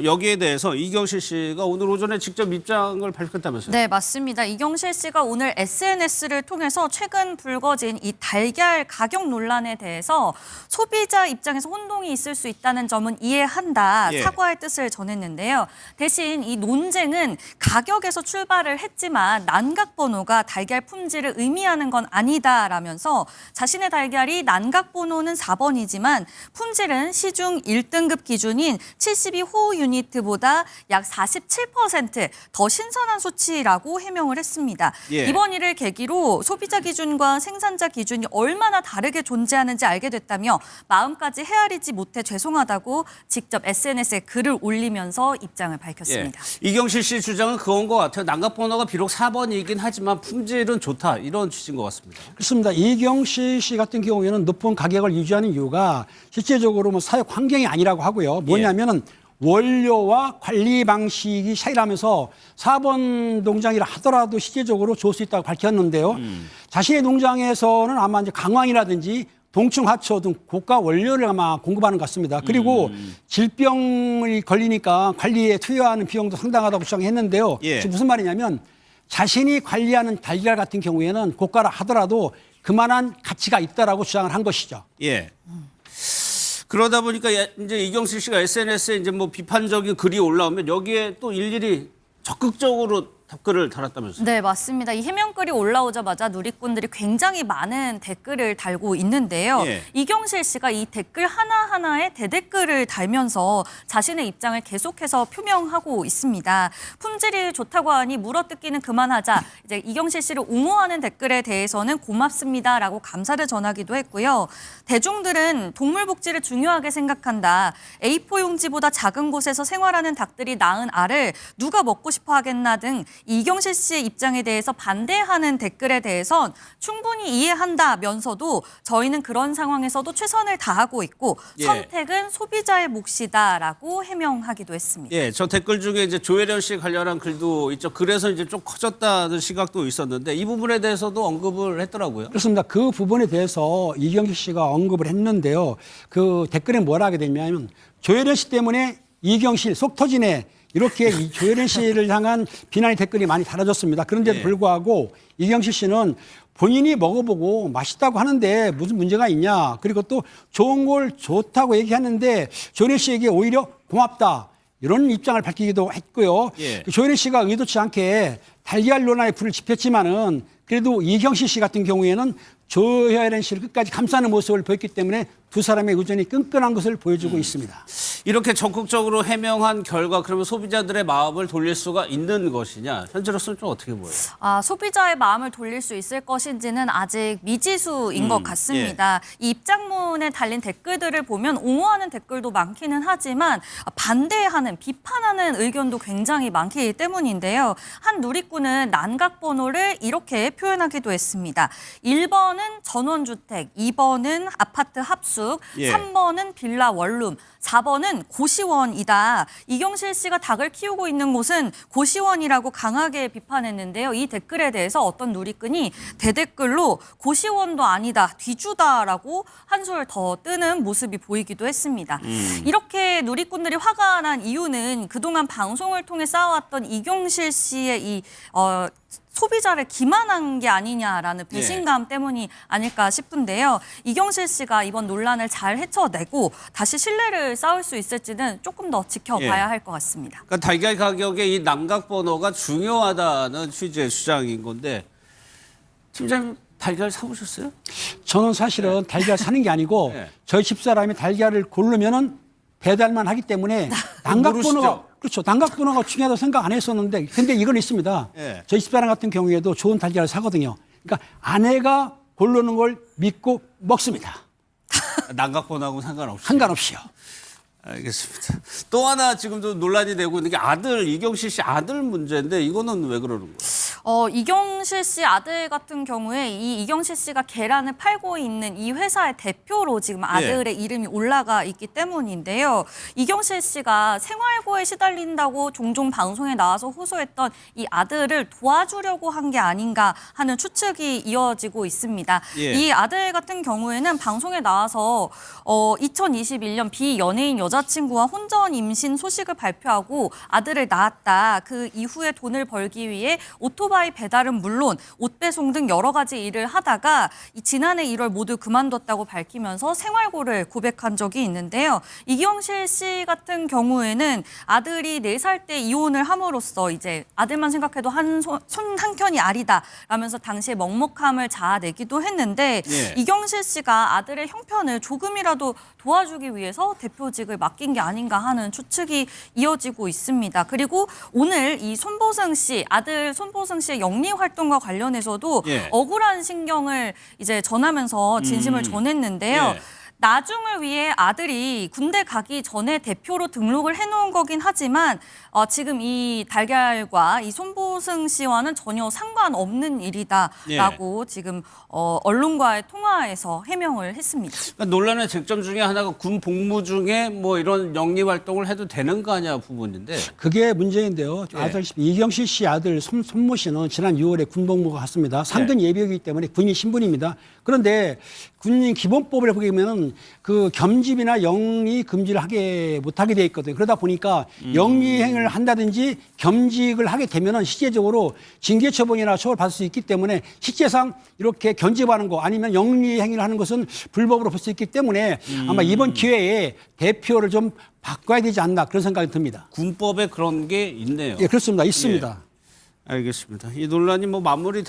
여기에 대해서 이경실 씨가 오늘 오전에 직접 입장을 밝혔다면서요? 네, 맞습니다. 이경실 씨가 오늘 SNS를 통해서 최근 불거진 이 달걀 가격 논란에 대해서 소비자 입장에서 혼동이 있을 수 있다는 점은 이해한다. 예. 사과의 뜻을 전했는데요. 대신 이 논쟁은 가격에서 출발을 했지만 난각번호가 달걀 품질을 의미하는 건 아니다라면서 자신의 달걀이 난각번호는 4번이지만 품질은 시중 1등급 기준인 72호 유니트보다 약 47% 더 신선한 수치라고 해명을 했습니다. 예. 이번 일을 계기로 소비자 기준과 생산자 기준이 얼마나 다르게 존재하는지 알게 됐다며 마음까지 헤아리지 못해 죄송하다고 직접 SNS에 글을 올리면서 입장을 밝혔습니다. 예. 이경실 씨 주장은 그건 것 같아요. 난각번호가 비록 4번이긴 하지만 품질은 좋다. 이런 취지인 것 같습니다. 그렇습니다. 이경실 씨 같은 경우에는 높은 가격을 유지하는 이유가 실제적으로 뭐 사육 환경이 아니라고 하고요. 뭐냐면은 원료와 관리 방식이 차이라면서 4번 농장이라 하더라도 실제적으로 좋을 수 있다고 밝혔는데요. 자신의 농장에서는 아마 이제 강황이라든지 동충 하초 등 고가 원료를 아마 공급하는 것 같습니다. 그리고 질병이 걸리니까 관리에 투여하는 비용도 상당하다고 주장했는데요. 예. 지금 무슨 말이냐면 자신이 관리하는 달걀 같은 경우에는 고가라 하더라도 그만한 가치가 있다라고 주장을 한 것이죠. 예. 그러다 보니까 이제 이경실 씨가 SNS에 이제 뭐 비판적인 글이 올라오면 여기에 또 일일이 적극적으로 댓글을 달았다면서요? 네, 맞습니다. 이 해명글이 올라오자마자 누리꾼들이 굉장히 많은 댓글을 달고 있는데요. 예. 이경실 씨가 이 댓글 하나하나에 대댓글을 달면서 자신의 입장을 계속해서 표명하고 있습니다. 품질이 좋다고 하니 물어뜯기는 그만하자. 이제 이경실 씨를 옹호하는 댓글에 대해서는 고맙습니다라고 감사를 전하기도 했고요. 대중들은 동물 복지를 중요하게 생각한다. A4 용지보다 작은 곳에서 생활하는 닭들이 낳은 알을 누가 먹고 싶어 하겠나 등 이경실 씨의 입장에 대해서 반대하는 댓글에 대해선 충분히 이해한다면서도 저희는 그런 상황에서도 최선을 다하고 있고 예. 선택은 소비자의 몫이다라고 해명하기도 했습니다. 예, 저 댓글 중에 이제 조혜련 씨 관련한 글도 있죠. 그래서 이제 좀 커졌다는 시각도 있었는데 이 부분에 대해서도 언급을 했더라고요. 그렇습니다. 그 부분에 대해서 이경실 씨가 언급을 했는데요. 그 댓글에 뭐라 하게 됐냐면 조혜련 씨 때문에 이경실 속 터지네. 이렇게 이 조혜련 씨를 향한 비난의 댓글이 많이 달아졌습니다. 그런데도 예. 불구하고 이경실 씨는 본인이 먹어보고 맛있다고 하는데 무슨 문제가 있냐. 그리고 또 좋은 걸 좋다고 얘기하는데 조혜련 씨에게 오히려 고맙다. 이런 입장을 밝히기도 했고요. 예. 조혜련 씨가 의도치 않게 달걀 논란에 불을 지폈지만은 그래도 이경실 씨 같은 경우에는 조혜련 씨를 끝까지 감싸는 모습을 보였기 때문에 두 사람의 의존이 끈끈한 것을 보여주고 있습니다. 이렇게 적극적으로 해명한 결과 그러면 소비자들의 마음을 돌릴 수가 있는 것이냐? 현재로서는 좀 어떻게 보여요? 소비자의 마음을 돌릴 수 있을 것인지는 아직 미지수인 것 같습니다. 이 입장문에 달린 댓글들을 보면 옹호하는 댓글도 많기는 하지만 반대하는, 비판하는 의견도 굉장히 많기 때문인데요. 한 누리꾼은 난각번호를 이렇게 표현하기도 했습니다. 1번은 전원주택, 2번은 아파트 합숙, 예. 3번은 빌라 원룸, 4번은 고시원이다. 이경실 씨가 닭을 키우고 있는 곳은 고시원이라고 강하게 비판했는데요. 이 댓글에 대해서 어떤 누리꾼이 대댓글로 고시원도 아니다, 뒤주다라고 한술 더 뜨는 모습이 보이기도 했습니다. 이렇게 누리꾼들이 화가 난 이유는 그동안 방송을 통해 쌓아왔던 이경실 씨의 이 소비자를 기만한 게 아니냐라는 배신감 때문이 아닐까 싶은데요. 이경실 씨가 이번 논란을 잘 헤쳐내고 다시 신뢰를 쌓을 수 있을지는 조금 더 지켜봐야 할 것 같습니다. 그러니까 달걀 가격의 이 난각번호가 중요하다는 취지의 주장인 건데 팀장님 달걀 사보셨어요? 저는 사실은 달걀 사는 게 아니고 네. 저희 집사람이 달걀을 고르면은 배달만 하기 때문에 난각번호가 모르시죠? 그렇죠. 난각번호가 중요하다고 생각 안 했었는데 근데 이건 있습니다. 네. 저희 집사람 같은 경우에도 좋은 달걀을 사거든요. 그러니까 아내가 고르는 걸 믿고 먹습니다. 난각번호하고는 상관없이. 상관없이요. 알겠습니다. 또 하나 지금도 논란이 되고 있는 게 아들, 이경실 씨 아들 문제인데 이거는 왜 그러는 거예요? 이경실 씨 아들 같은 경우에 이 이경실 씨가 계란을 팔고 있는 이 회사의 대표로 지금 아들의 이름이 올라가 있기 때문인데요. 이경실 씨가 생활고에 시달린다고 종종 방송에 나와서 호소했던 이 아들을 도와주려고 한 게 아닌가 하는 추측이 이어지고 있습니다. 예. 이 아들 같은 경우에는 방송에 나와서 2021년 비연예인 여자친구와 혼전 임신 소식을 발표하고 아들을 낳았다. 그 이후에 돈을 벌기 위해 오토바이 배달은 물론 옷 배송 등 여러 가지 일을 하다가 지난해 1월 모두 그만뒀다고 밝히면서 생활고를 고백한 적이 있는데요. 이경실 씨 같은 경우에는 아들이 4살 때 이혼을 함으로써 이제 아들만 생각해도 손 한 켠이 아리다 라면서 당시에 먹먹함을 자아내기도 했는데 예. 이경실 씨가 아들의 형편을 조금이라도 도와주기 위해서 대표직을 맡긴 게 아닌가 하는 추측이 이어지고 있습니다. 그리고 오늘 이 손보승 씨, 아들 손보승 씨의 영리 활동과 관련해서도 예. 억울한 신경을 이제 전하면서 진심을 전했는데요. 예. 나중을 위해 아들이 군대 가기 전에 대표로 등록을 해놓은 거긴 하지만 지금 이 달걀과 이 손보승 씨와는 전혀 상관없는 일이다라고 지금 언론과의 통화에서 해명을 했습니다. 그러니까 논란의 쟁점 중에 하나가 군 복무 중에 뭐 이런 영리 활동을 해도 되는 거 아니야 부분인데. 그게 문제인데요. 예. 아시다시피 이경실 씨 아들 손모 씨는 지난 6월에 군복무가 갔습니다. 상근 예비역이기 때문에 군인 신분입니다. 그런데 군인 기본법을 보면 그 겸직이나 영리 금지를 못하게 돼 있거든요. 그러다 보니까 영리 행위를 한다든지 겸직을 하게 되면은 실제적으로 징계 처분이나 처벌받을 수 있기 때문에 실제상 이렇게 견직하는 거 아니면 영리 행위를 하는 것은 불법으로 볼 수 있기 때문에 아마 이번 기회에 대표를 좀 바꿔야 되지 않나 그런 생각이 듭니다. 군법에 그런 게 있네요. 예, 그렇습니다. 있습니다. 예. 알겠습니다. 이 논란이 뭐 마무리